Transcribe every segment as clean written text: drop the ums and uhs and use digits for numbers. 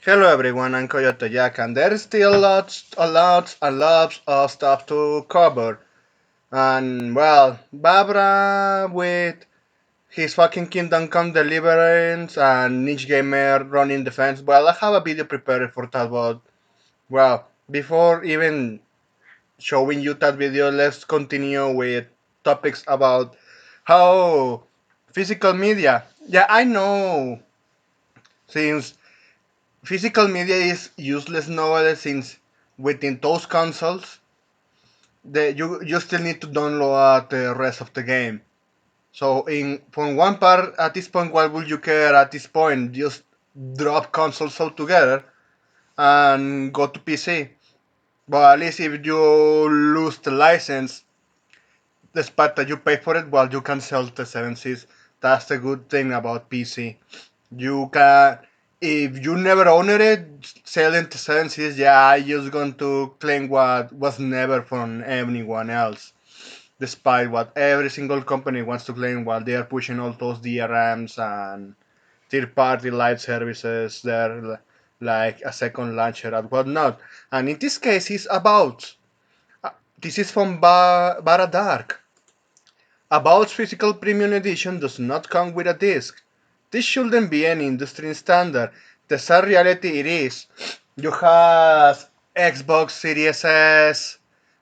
Hello everyone, I'm Coyote Jack, and there's still lots of stuff to cover. And well, Barbara with his fucking Kingdom Come Deliverance and Niche Gamer running defense. Well, I have a video prepared for that, but well, before even showing you that video, let's continue with topics about how physical media. Yeah, I know, since physical media is useless nowadays since within those consoles you still need to download the rest of the game. So in from one part at this point, why would you care at this point? Just drop consoles altogether and go to PC. But at least if you lose the license, despite that you pay for it, well, you can sell the 7Cs. That's the good thing about PC. You can, if you never owned it, selling the 7Cs, yeah, I just going to claim what was never from anyone else. Despite what every single company wants to claim while they are pushing all those DRMs and third-party live services, they're like a second launcher and whatnot. And in this case, it's about. This is from Bara Dark. Avowed's physical premium edition does not come with a disc. This shouldn't be an industry standard. The sad reality it is. You have Xbox Series S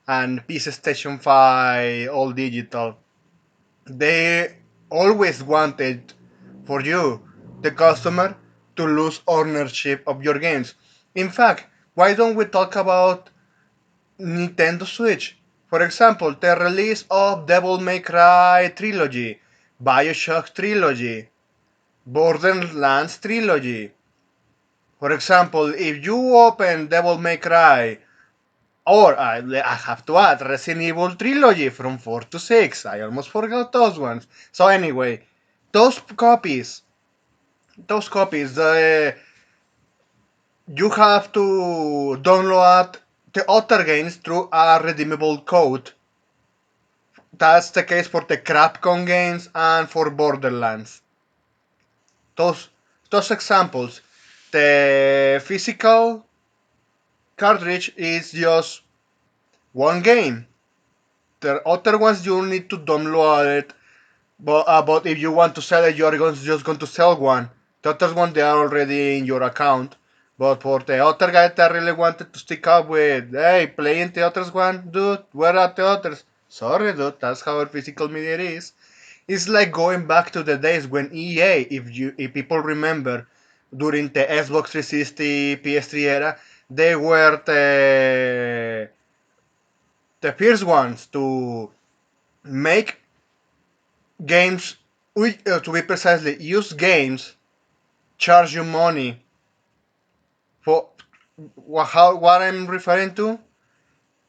and PC Station 5 all digital. They always wanted for you, the customer, to lose ownership of your games. In fact, why don't we talk about Nintendo Switch? For example, the release of Devil May Cry Trilogy, Bioshock Trilogy, Borderlands Trilogy. For example, if you open Devil May Cry, or I have to add Resident Evil Trilogy from 4 to 6, I almost forgot those ones. So anyway, those copies, those copies, you have to download the other games through a redeemable code. That's the case for the Capcom games and for Borderlands. Those those examples. The physical cartridge is just one game. The other ones you need to download it. But if you want to sell it, you're just going to sell one. The other one they are already in your account. But for the other guy that really wanted to stick up with, hey, playing the others one, dude, where are the others? Sorry, dude, that's how our physical media is. It's like going back to the days when EA, if people remember, during the Xbox 360 PS3 era, they were the first ones to make games, to be precisely, use games, charge you money for what I'm referring to.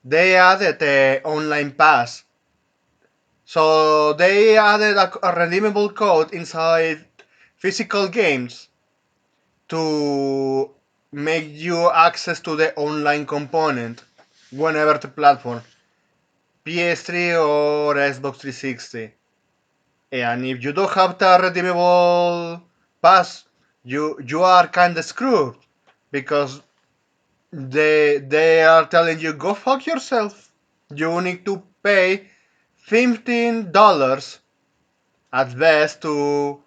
They added the online pass, so they added a redeemable code inside physical games to make you access to the online component whenever the platform, PS3 or Xbox 360. And if you don't have the redeemable pass, you are kind of screwed because they are telling you go fuck yourself. You need to pay $15 at best to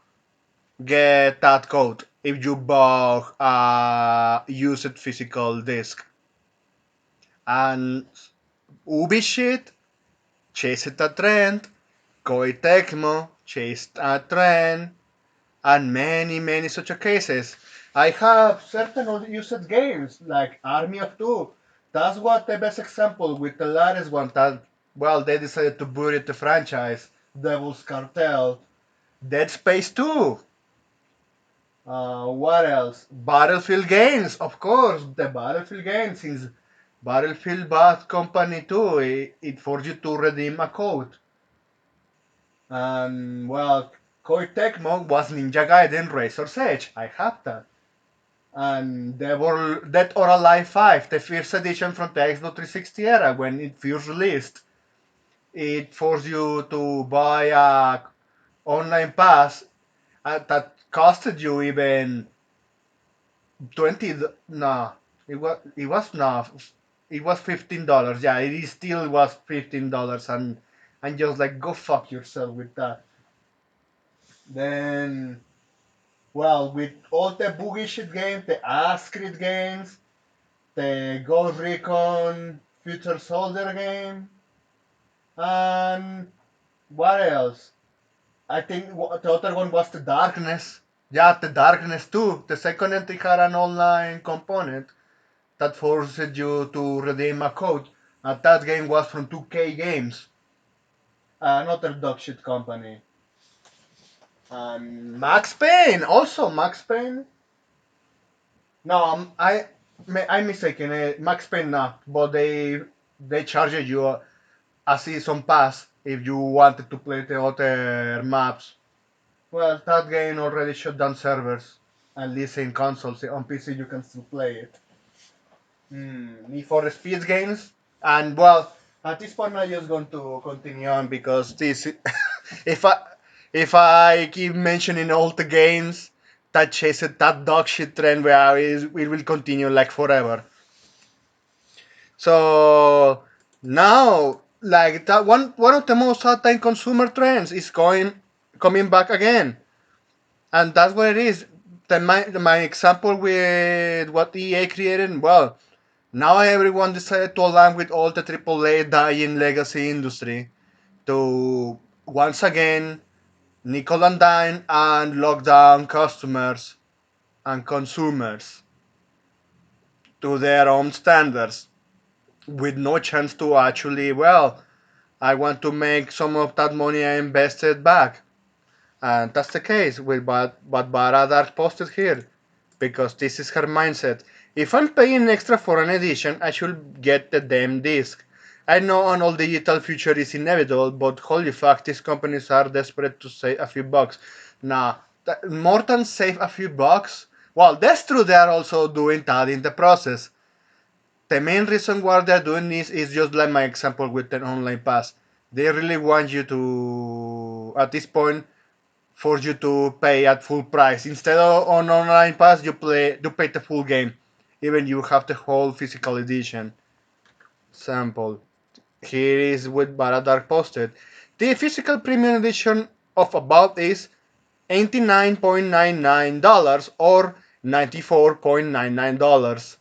get that code if you bought a used physical disc. And Ubi shit chased a trend, Koei Tecmo chased a trend, and many such cases. I have certain unused games like Army of Two. That's what the best example with the latest one that well they decided to bury the franchise. Devil's Cartel, Dead Space 2. What else? Battlefield games, of course. The Battlefield games, since Battlefield Bad Company 2, it forced you to redeem a code. And well, Koei Tecmo was Ninja Gaiden Razor's Edge. I have that. And Dead or Alive 5, the first edition from the Xbox 360 era, when it first released, it forced you to buy a online pass that costed you even 20. No, it was no, it was $15. Yeah, it still was $15, and just like go fuck yourself with that. Then, well, with all the boogie shit games, the Ascrit games, the Ghost Recon Future Soldier game, and what else? I think the other one was the Darkness. Yeah, the Darkness too. The second entry had an online component that forced you to redeem a code. And that game was from 2K Games, another dog shit company. And Max Payne, also Max Payne. No, I'm mistaken. Max Payne not, but they charged you a season pass if you wanted to play the other maps. Well, that game already shut down servers, at least in consoles. On PC you can still play it. Need for Speed games, and well, at this point I'm just going to continue on because this, if I keep mentioning all the games that chase that dog shit trend, where it will continue like forever. So now, like that one of the most hot time consumer trends is coming back again, and that's what it is. My example with what EA created, well, now everyone decided to align with all the AAA dying legacy industry to once again nickel and dime and lock down customers and consumers to their own standards with no chance to actually, well, I want to make some of that money I invested back. And that's the case with what Baradark posted here, because this is her mindset. If I'm paying extra for an edition, I should get the damn disc. I know an all digital future is inevitable, but holy fuck, these companies are desperate to save a few bucks. Nah, more than save a few bucks. Well, that's true, they are also doing that in the process. The main reason why they're doing this is just like my example with an online pass. They really want you to, at this point, force you to pay at full price. Instead of on online pass, you pay the full game, even you have the whole physical edition. Sample. Here is what Baradark posted. The physical premium edition of About is $89.99 or $94.99.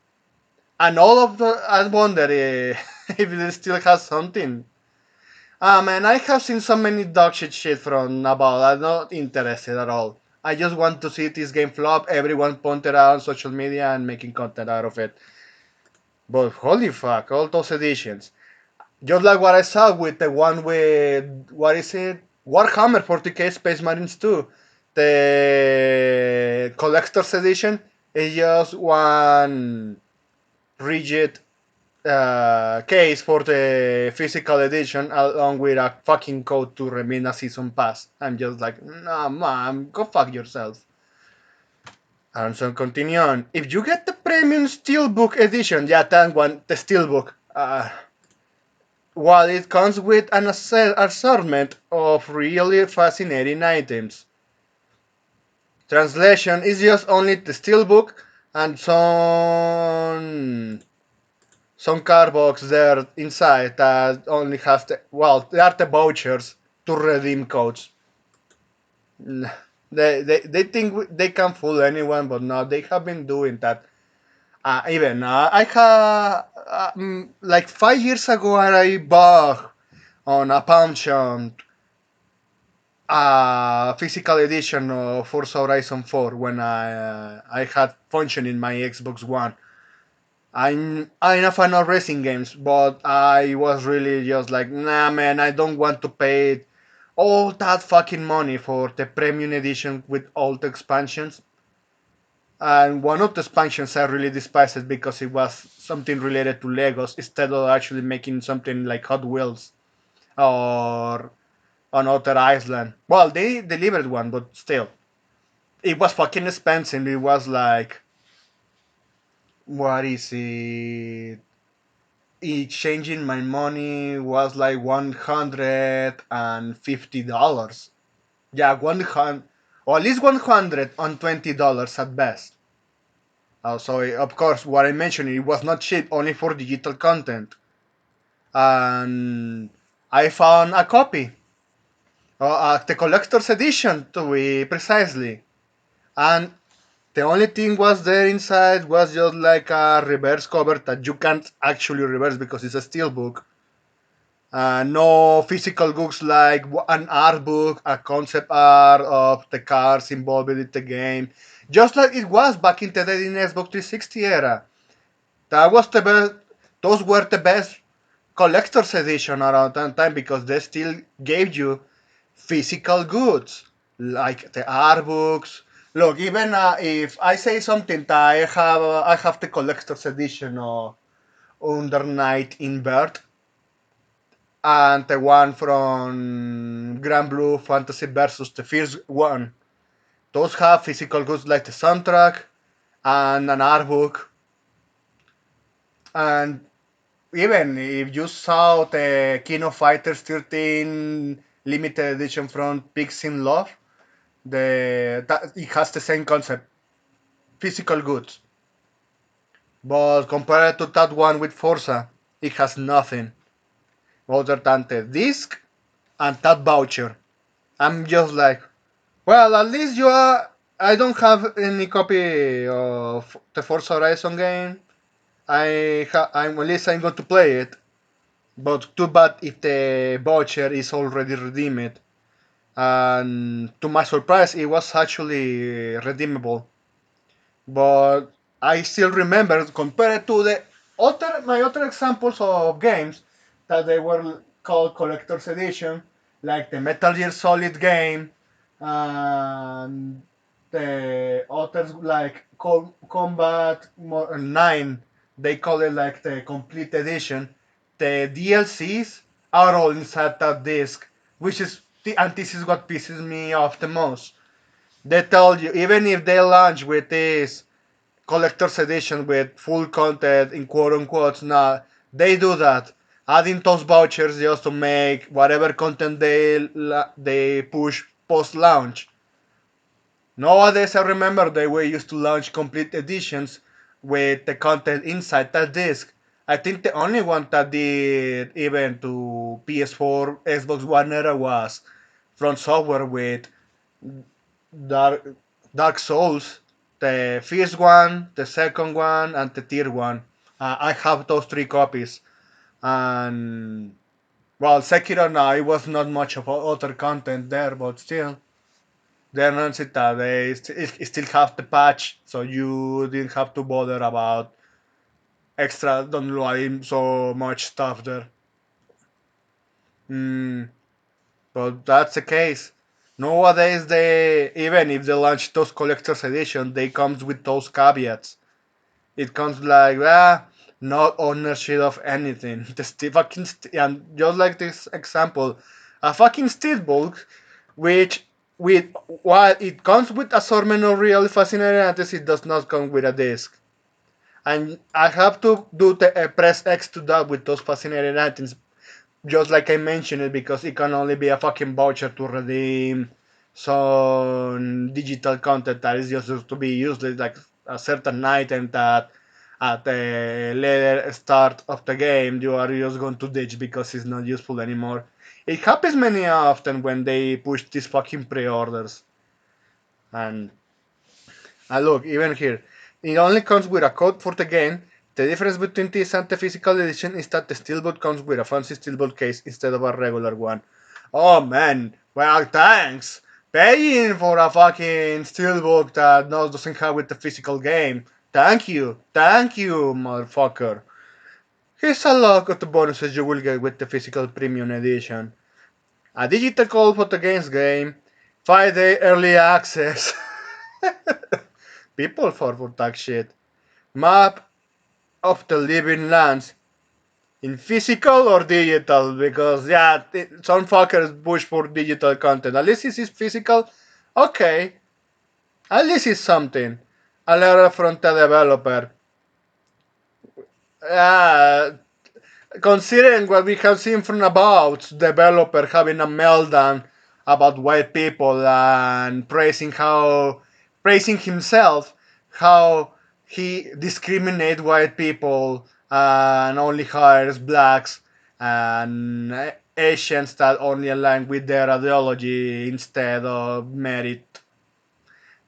And all of the, I wonder if it still has something. Ah man, I have seen so many dog shit from about. I'm not interested at all. I just want to see this game flop. Everyone pointed out on social media and making content out of it. But holy fuck, all those editions. Just like what I saw with the one with what is it? Warhammer 40k Space Marines 2. The collector's edition is just one rigid case for the physical edition along with a fucking code to remain a season pass. I'm just like, nah, man, go fuck yourself. And so continue on. If you get the premium steelbook edition, yeah, that one, the steelbook, while it comes with an assortment of really fascinating items. Translation is just only the steelbook and some card box there inside that only has the, well, they are the vouchers to redeem codes. They think they can fool anyone, but no, they have been doing that. Even I had like 5 years ago, I bought on a pound shop a physical edition of Forza Horizon 4 when I had function in my Xbox One. I'm a fan of racing games, but I was really just like, nah, man, I don't want to pay all that fucking money for the premium edition with all the expansions. And one of the expansions I really despised it because it was something related to Legos instead of actually making something like Hot Wheels or another Island. Well, they delivered one, but still, it was fucking expensive. It was like, what is it? Exchanging my money was like $150. Yeah, 100, or at least $120 at best. So of course, what I mentioned, it was not cheap, only for digital content. And I found a copy, the collector's edition to be precisely. And the only thing was there inside was just like a reverse cover that you can't actually reverse because it's a steel book. No physical books like an art book, a concept art of the cars involved in the game, just like it was back in the day in Xbox 360 era. That was the best. Those were the best collector's edition around that time because they still gave you physical goods like the art books. Look, even if I say something that I have the collector's edition of Under Night in Bird and the one from Grand Blue Fantasy versus the first one. Those have physical goods like the soundtrack and an art book. And even if you saw the King of Fighters 13 limited edition from Pigs in Love, it has the same concept, physical goods. But compared to that one with Forza, it has nothing other than the disc and that voucher. I'm just like, well, at least you are. I don't have any copy of the Forza Horizon game. I'm at least I'm going to play it. But too bad if the voucher is already redeemed. And to my surprise, it was actually redeemable. But I still remember compared to the other examples of games that they were called collector's edition, like the Metal Gear Solid game and the others like Combat 9, they call it like the complete edition. The DLCs are all inside that disc, which is and this is what pisses me off the most. They tell you even if they launch with this collector's edition with full content in quote unquote. Now they do that, adding those vouchers just to make whatever content they push post launch. Nowadays, I remember they were used to launch complete editions with the content inside that disc. I think the only one that did even to PS4, Xbox One era was Front Software with Dark, Dark Souls, the first one, the second one, and the third one. I have those three copies. And well, Sekiro now it was not much of other content there, but still, they announced it that it still have the patch, so you didn't have to bother about extra downloading so much stuff there. Mm, but that's the case. Nowadays, they even if they launch those collector's edition, they comes with those caveats. It comes like not ownership of anything. And just like this example, a fucking steelbook, which with while it comes with assortment of really fascinating items, it does not come with a disc. And I have to do the press X to that with those fascinating items, just like I mentioned it, because it can only be a fucking voucher to redeem some digital content that is just to be used like a certain item that at the later start of the game you are just going to ditch because it's not useful anymore. It happens many often when they push these fucking pre-orders. And look, even here, it only comes with a code for the game. The difference between this and the physical edition is that the steelbook comes with a fancy steelbook case instead of a regular one. Oh man, well thanks. Paying for a fucking steelbook that no doesn't have with the physical game. Thank you, motherfucker. Here's a look at the bonuses you will get with the physical premium edition. A digital code for the game's game, 5-day early access. People fall for that shit. Map of the living lands in physical or digital because yeah, some fuckers push for digital content. At least this is physical. Okay, at least it's something. A letter from the developer. Uh, Considering what we have seen from about developer having a meltdown about white people and praising himself, how he discriminates white people and only hires blacks and Asians that only align with their ideology instead of merit.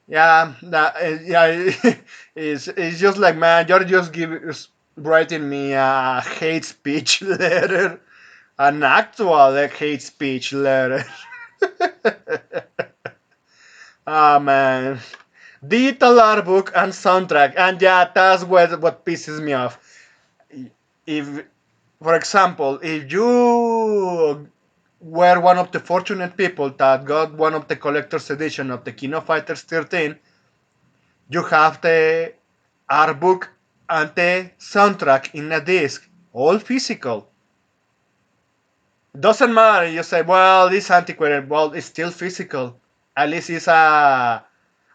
Yeah, yeah, it's just like, man, you're just writing me a hate speech letter, an actual hate speech letter. Ah, man. Digital art book and soundtrack, and yeah, that's what pisses me off. If, for example, if you were one of the fortunate people that got one of the collector's edition of the King of Fighters 13, you have the art book and the soundtrack in a disc, all physical. Doesn't matter. You say, well, it's antiquated. Well, it's still physical. At least it's a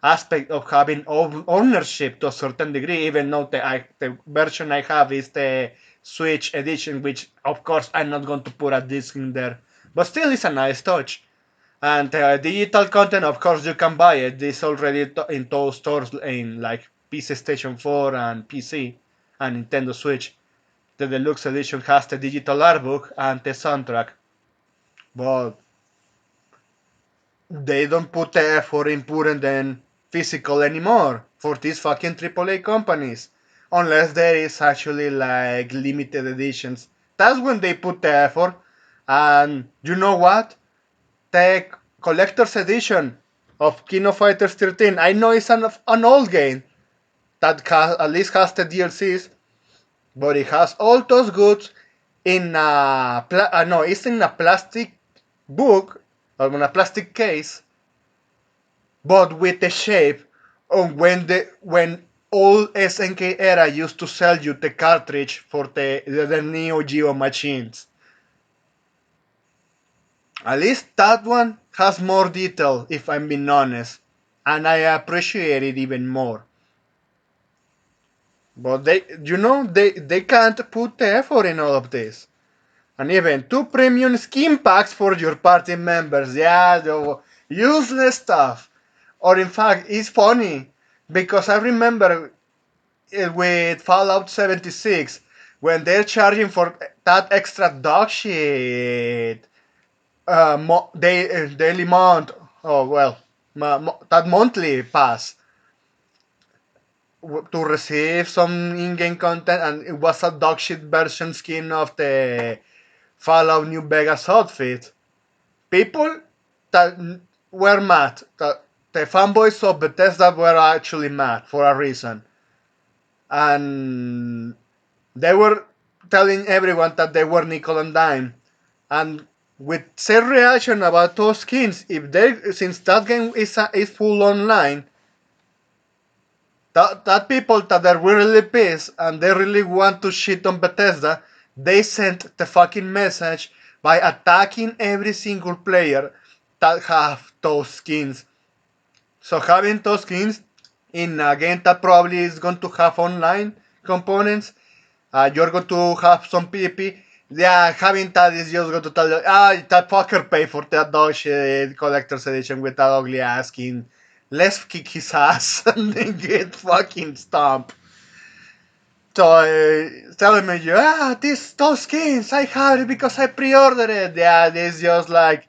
aspect of having ownership to a certain degree. Even though the version I have is the Switch edition, which of course I'm not going to put a disc in there, but still it's a nice touch. And digital content, of course, you can buy it. It's already in those stores in like PC Station 4 and PC and Nintendo Switch. The deluxe edition has the digital art book and the soundtrack, but they don't put the effort in putting them physical anymore for these fucking AAA companies. Unless there is actually like limited editions. That's when they put the effort. And you know what? The collector's edition of King of Fighters 13. I know it's an old game that at least has the DLCs, but it has all those goods in a no, it's in a plastic book or in a plastic case, but with the shape of when old SNK era used to sell you the cartridge for the Neo Geo machines. At least that one has more detail, if I'm being honest, and I appreciate it even more. But they can't put the effort in all of this. And even two premium skin packs for your party members. Yeah, the useless stuff. Or in fact, it's funny because I remember with Fallout 76 when they're charging for that extra dog shit. Daily month. Oh well, that monthly pass to receive some in-game content, and it was a dog shit version skin of the Fallout New Vegas outfit. People that were mad, that the fanboys of Bethesda were actually mad for a reason, and they were telling everyone that they were nickel and dime. And with said reaction about those skins, if they since that game is full online, that people that are really pissed and they really want to shit on Bethesda, they sent the fucking message by attacking every single player that have those skins. So having those skins in a game that probably is going to have online components, you're going to have some PP. Yeah, having that is just going to tell you, that fucker pay for that dog shit collector's edition with that ugly ass skin. Let's kick his ass and then get fucking stomped. So telling me, those skins, I have it because I pre-ordered it. Yeah, it's just like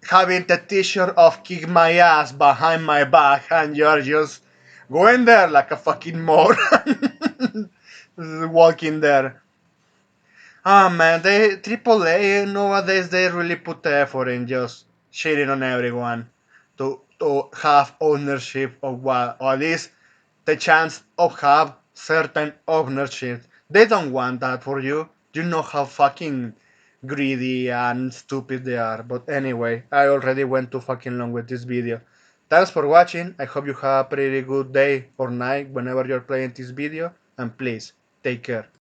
having the t-shirt of kick my ass behind my back and you're just going there like a fucking moron. Walking there. Ah man, they AAA nowadays they really put the effort in just shitting on everyone to have ownership of what, or at least the chance of have certain ownership. They don't want that for you. You know how fucking greedy and stupid they are. But anyway, I already went too fucking long with this video. Thanks for watching. I hope you have a pretty good day or night whenever you're playing this video. And please, take care.